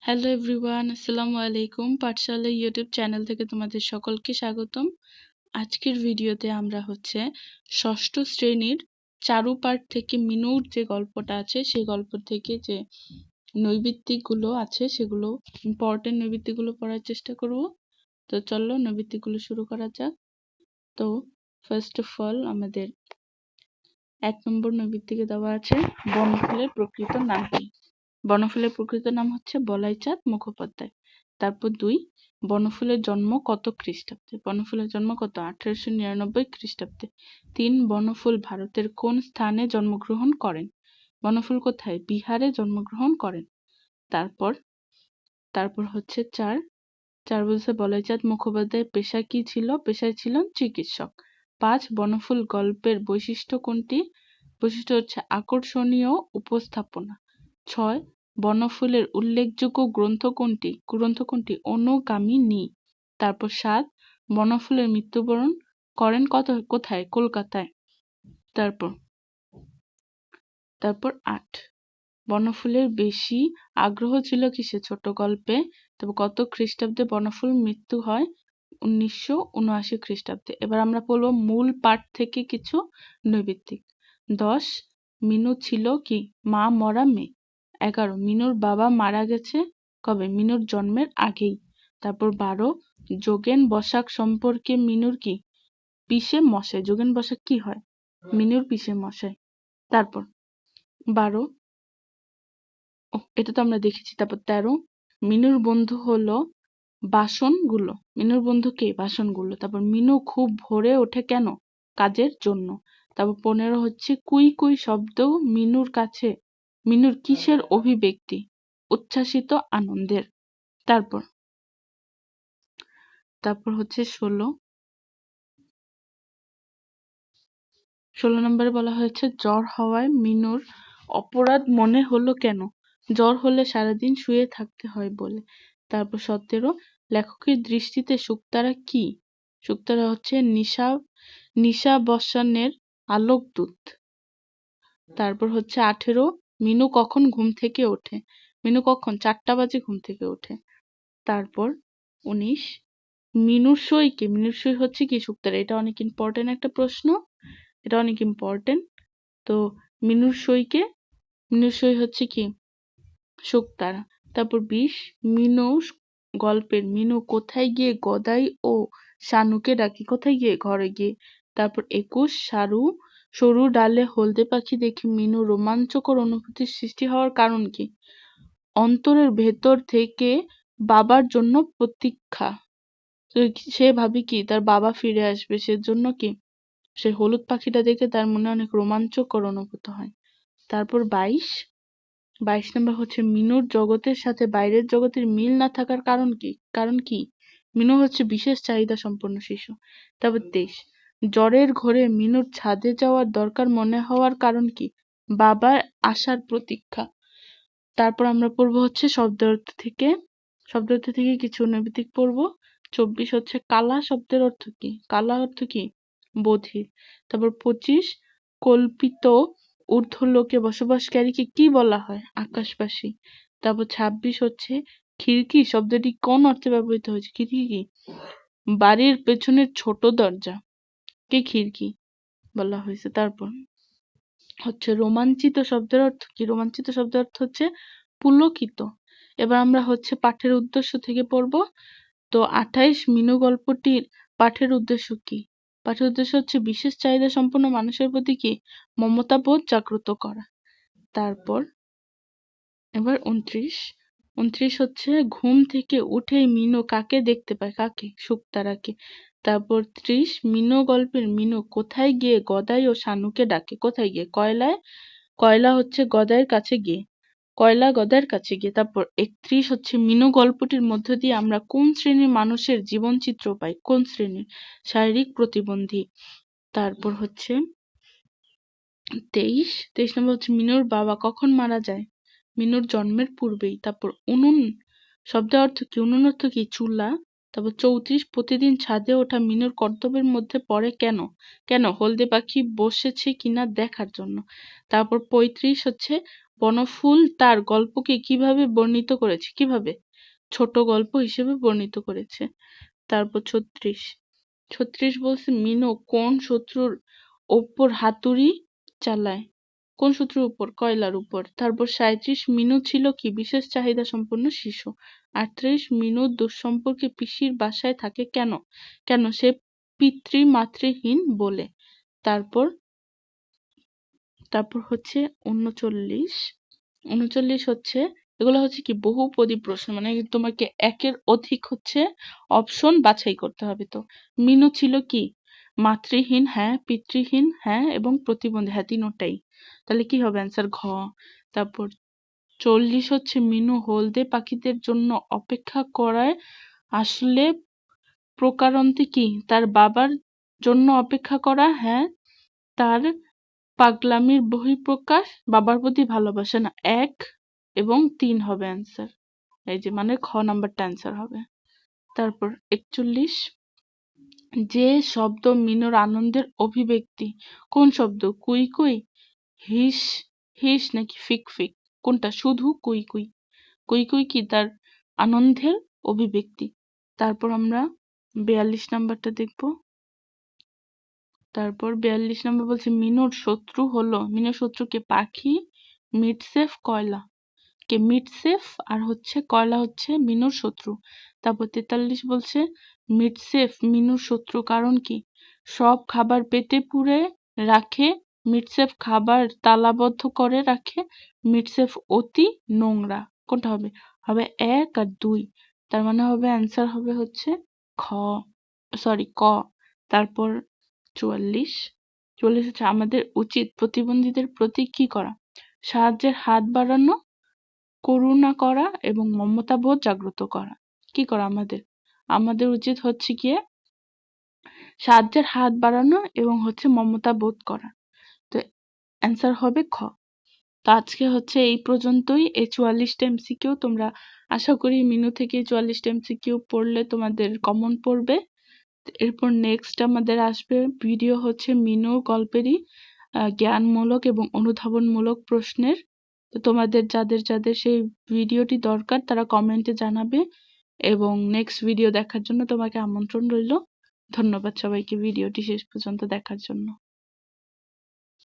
Hello everyone, আসসালামু আলাইকুম। পাঠশালা YouTube channel থেকে তোমাদের সকলকে স্বাগতম। আজকের ভিডিওতে আমরা ষষ্ঠ শ্রেণীর চারু পাঠ থেকে মিনুর যে গল্পটা আছে সেই গল্প থেকে যে নৈবিত্তিকগুলো আছে সেগুলো ইম্পর্টেন্ট নৈবিত্তিকগুলো পড়ার চেষ্টা করব। তো চলো নৈবিত্তিকগুলো শুরু করা যাক। তো ফার্স্ট অফ অল আমাদের 1 নম্বর নৈবিত্তিকে দেওয়া আছে বনফুলের প্রকৃত নাম কি? বনফুলের প্রকৃত নাম হচ্ছে বলাইচাঁদ মুখোপাধ্যায়। তারপর 2, বনফুলের জন্ম কত খ্রিস্টাব্দে? বনফুলের জন্ম কত? 1899 খ্রিস্টাব্দে। 3, বনফুল ভারতের কোন স্থানে জন্মগ্রহণ করেন? বনফুল কোথায়? বিহারে জন্মগ্রহণ করেন। তারপর 4 বলছে বলাইচাঁদ মুখোপাধ্যায়ের পেশা কি ছিল? পেশায় ছিলেন চিকিৎসক। 5, বনফুল গল্পের বৈশিষ্ট্য কোনটি? বৈশিষ্ট্য হচ্ছে আকর্ষণীয় উপস্থাপনা। 6, বনফুলের উল্লেখযোগ্য গ্রন্থ কোনটি? অনুগামিনী। তারপর 7, বনফুলের মৃত্যুবরণ করেন কোথায়? কলকাতায়। তারপর 8, বনফুলের বেশি আগ্রহ ছিল কিসে? ছোট গল্পে। তবে কত খ্রিস্টাব্দে বনফুল মৃত্যু হয়? 1979 খ্রিস্টাব্দে। এবার আমরা পড়বো মূল পাঠ থেকে কিছু নৈবিত্তিক। 10, মিনু ছিল কি? মা মরা মেয়ে। 11, মিনুর বাবা মারা গেছে কবে? মিনুর জন্মের আগেই। তারপর 12, যোগেন বসাক সম্পর্কে মিনুর কি? পিসে মশাই। যোগেন বসাক কি হয়? মিনুর পিসে মশাই। তারপর 12, এটা তো আমরা দেখেছি। তারপর 13, মিনুর বন্ধু হলো বাসনগুলো। মিনুর বন্ধু কে? বাসনগুলো। তারপর মিনু খুব ভোরে ওঠে কেন? কাজের জন্য। তারপর 15 কুই কুই শব্দ মিনুর কিসের অভিব্যক্তি? উচ্ছ্বাসিত আনন্দের। তারপর 16 নম্বরে বলা হয়েছে জ্বর হওয়ায় মিনুর অপরাধ মনে হলো কেন? জ্বর হলে সারাদিন শুয়ে থাকতে হয় বলে। তারপর 17, লেখকের দৃষ্টিতে শুকতারা কি? শুকতারা হচ্ছে নিশাবসানের আলোকদূত। তারপর 18, মিনু কখন ঘুম থেকে ওঠে? মিনু কখন? 4টা বাজে ঘুম থেকে ওঠে। তারপর 19, মিনুর সই কি? মিনুর সই হচ্ছে কি? শুকতারা। এটা অনেক ইম্পর্টেন্ট একটা প্রশ্ন। এটা অনেক ইম্পর্টেন্ট। তো মিনুর সই কে? মিনুর সই হচ্ছে কি? শুকতারা। তারপর 20, মিনু গল্পের মিনু কোথায় গিয়ে গদাই ও শানুকে ডাকে? কোথায় গিয়ে? ঘরে গিয়ে। তারপর 21, সরু ডালে হলদে পাখি দেখে মিনু রোমাঞ্চকর অনুভূতির সৃষ্টি হওয়ার কারণ কি? অন্তরের ভেতর থেকে বাবার জন্য প্রতীক্ষা। তো সে ভাবে কি তার বাবা ফিরে আসবে, সেজন্য কি সে হলুদ পাখিটা দেখে তার মনে অনেক রোমাঞ্চকর অনুভূত হয়। তারপর 22 নম্বর হচ্ছে মিনুর জগতের সাথে বাইরের জগতের মিল না থাকার কারণ কি? মিনু হচ্ছে বিশেষ চাহিদা সম্পন্ন শিশু। তারপর 23, জ্বরের ঘোরে মিনুর ছাদে যাওয়ার দরকার মনে হওয়ার কারণ কি? বাবার আসার প্রতীক্ষা। তারপর আমরা পড়বো শব্দ অর্থ থেকে কিছু নৈবিত্তিক পড়বো। 24 হচ্ছে কালা শব্দের অর্থ কি? কালা অর্থ কি? বধির। তারপর 25, কল্পিত ঊর্ধ্বলোকে বসবাসকারীকে কি বলা হয়? আকাশবাসী। তারপর 26 হচ্ছে খিড়কি শব্দটি কোন অর্থে ব্যবহৃত হয়েছে? খিড়কি কি? বাড়ির পেছনের ছোট দরজা কে খিড়কি বলা হয়েছে। তারপর রোমাঞ্চিত শব্দের অর্থ কি? রোমাঞ্চিত শব্দের অর্থ হচ্ছে পুলকিত। এবার আমরা পাঠের উদ্দেশ্য থেকে পড়বো। তো 28, মিনু গল্পটির পাঠের উদ্দেশ্য কি? পাঠের উদ্দেশ্য হচ্ছে বিশেষ চাহিদা সম্পন্ন মানুষের প্রতি কি? মমতাবোধ জাগ্রত করা। তারপর এবার 29 হচ্ছে ঘুম থেকে উঠেই মিনু কাকে দেখতে পায়? কাকে? শুকতারাকে। তারপর 30, মিনু গল্পের মিনু কোথায় গিয়ে গদাই ও শানুকে ডাকে? কোথায় গিয়ে? কয়লা হচ্ছে গদাইয়ের কাছে গিয়ে। গদাইয়ের কাছে গিয়ে। তারপর 31 হচ্ছে মিনু গল্পটির মধ্য দিয়ে আমরা কোন শ্রেণীর মানুষের জীবনচিত্র পাই? কোন শ্রেণীর? শারীরিক প্রতিবন্ধী। তারপর 23 নম্বর হচ্ছে মিনুর বাবা কখন মারা যায়? মিনুর জন্মের পূর্বেই। তারপর উনুন শব্দের অর্থ কি? উনুন অর্থ কি? চুলা। তারপর 34, প্রতিদিন ছাদে ওঠা মিনুর কর্তব্যের মধ্যে পড়ে কেন? হলদে পাখি বসেছে কিনা দেখার জন্য। তারপর 35 হচ্ছে বনফুল তার গল্পকে কিভাবে বর্ণিত করেছে? কিভাবে? ছোট গল্প হিসেবে বর্ণিত করেছে। তারপর 36 বলছে মিনু কোন শত্রুর ওপর হাতুড়ি চালায়? কোন শত্রুর উপর? কয়লার উপর। তারপর 37 মিনু ছিল কি? বিশেষ চাহিদা সম্পন্ন শিশু। 38 মিনু দুঃসম্পর্কে পিসির বাসায় থাকে কেন? কেন? সে পিতৃ-মাতৃহীন বলে। তারপর হচ্ছে 39 হচ্ছে এগুলো হচ্ছে কি বহুপদী প্রশ্ন, মানে তোমাকে একের অধিক হচ্ছে অপশন বাছাই করতে হবে। তো মিনু ছিল কি? মাতৃহীন, হ্যাঁ। পিতৃহীন, হ্যাঁ। এবং প্রতিবন্ধী, হ্যাঁ। তিনোটাই। তাহলে কি হবে অ্যান্সার? ঘ। তারপর 40 হচ্ছে মিনু হলদে পাখিদের জন্য অপেক্ষা করায় আসলে প্রকারান্তে কি? তার বাবার জন্য অপেক্ষা করা, হ্যাঁ। তার পাগলামির বহিঃপ্রকাশ, বাবার প্রতি ভালোবাসা, না। 1 এবং 3 হবে অ্যান্সার। এই যে মানে খ নাম্বারটা অ্যান্সার হবে। তারপর 41 যে শব্দ মিনুর আনন্দের অভিব্যক্তি, কোন শব্দ? কুই কুই, হিস হিস নাকি ফিক ফিক? কোনটা? শুধু কুই কুই। কুই কুই কি তার আনন্দের অভিব্যক্তি। তারপর আমরা 42 নাম্বারটা দেখব। তারপর 42 নম্বর বলছে মিনুর শত্রু হলো, মিনুর শত্রু কে? পাখি, মিটসেফ, কয়লা। কে? মিটসেফ আর হচ্ছে কয়লা হচ্ছে মিনুর শত্রু। তারপর 43 বলছে মিটসেফ মিনুর শত্রু কারণ কি? সব খাবার পেটে পুরে রাখে, মিটসেফ খাবার তালাবদ্ধ করে রাখে, মিটসেফ অতি নোংরা। কোনটা হবে? হবে 1 আর 2। তার মানে হবে অ্যান্সার হবে হচ্ছে খ, সরি ক। তারপর 44 হচ্ছে আমাদের উচিত প্রতিবন্ধীদের প্রতি কি করা? সাহায্যের হাত বাড়ানো, করুণা করা এবং মমতাবোধ জাগ্রত করা। কি করা আমাদের? আমাদের উচিত হচ্ছে গিয়ে সাহায্যের হাত বাড়ানো এবং হচ্ছে মমতা বোধ করা। তো অ্যান্সার হবে খ। তো আজকে হচ্ছে এই পর্যন্তই। এই 44টা এমসিকিউ তোমরা আশা করি মিনু থেকে 44টা এমসিকিউ পড়লে তোমাদের কমন পড়বে। এরপর নেক্সট আমাদের আসবে ভিডিও হচ্ছে মিনু গল্পেরই জ্ঞানমূলক এবং অনুধাবনমূলক প্রশ্নের। তো তোমাদের যাদের যাদের সেই ভিডিওটি দরকার তারা কমেন্টে জানাবে এবং নেক্সট ভিডিও দেখার জন্য তোমাকে আমন্ত্রণ রইল। ধন্যবাদ সবাইকে ভিডিওটি শেষ পর্যন্ত দেখার জন্য।